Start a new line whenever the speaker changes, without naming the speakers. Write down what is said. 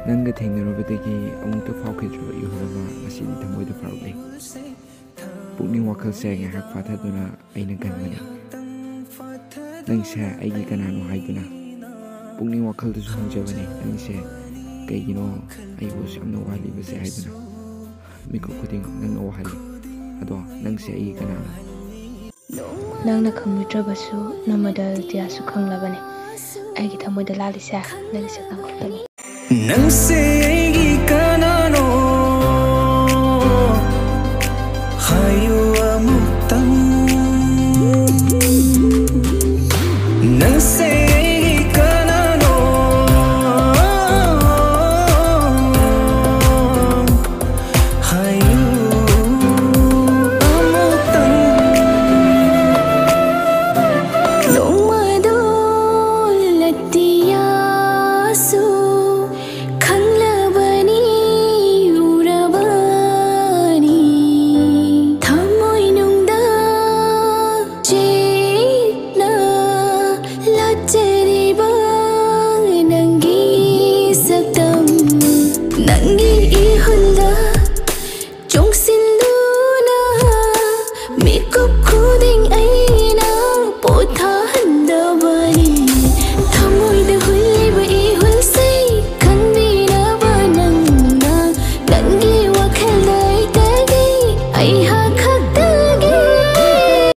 Nanga thengnaruꯕꯗꯒꯤ ꯑꯃꯨꯛꯇ ꯐꯥꯎꯈꯤꯗ꯭ꯔꯕ ꯏꯍꯨꯜ ꯑꯃ ꯉꯁꯤꯗꯤ ꯊꯃꯣꯏꯗ ꯐꯥꯎꯔꯛꯂꯦ. ꯄꯨꯛꯅꯤꯡ ꯋꯥꯈꯜꯁꯦ ꯉꯥꯏꯍꯥꯛ ꯐꯥꯊꯗꯨꯅ ꯑꯩꯅ ꯈꯟꯕꯅꯤ. ꯅꯪꯁꯦ ꯑꯩꯒꯤ ꯀꯅꯥꯅꯣ ꯍꯥꯏꯗꯨꯅ ꯄꯨꯛꯅꯤꯡ ꯋꯥꯈꯜꯗꯁꯨ ꯍꯪꯖꯕꯅꯤ. ꯅꯪꯁꯦ ꯀꯩꯒꯤꯅꯣ ꯑꯩꯕꯨ ꯌꯥꯝꯅ ꯋꯥꯍꯜꯂꯤꯕꯁꯦ ꯍꯥꯏꯗꯨꯅ. ꯃꯤꯀꯨꯞ ꯈꯨꯗꯤꯡ ꯅꯪꯅ ꯋꯥꯍꯜꯂꯤ. ꯑꯗꯣ ꯅꯪꯁꯦ ꯑꯩꯒꯤ ꯀꯅꯥꯅꯣ?
ꯅꯪꯅ ꯈꯪꯕꯤꯗ꯭ꯔꯕꯁꯨ ꯅꯃꯗ ꯗꯤꯌꯥꯁꯨ ꯈꯪꯂꯕꯅꯤ. ꯑꯩꯒꯤ ꯊꯃꯣꯏꯗ ꯂꯥꯜꯂꯤꯁꯦ ꯅꯪꯒꯤ ꯁꯛꯇꯝ ꯈꯛꯇꯅꯤ.
ꯅꯪꯁꯦ ꯑꯩꯒꯤ ꯀꯅꯥ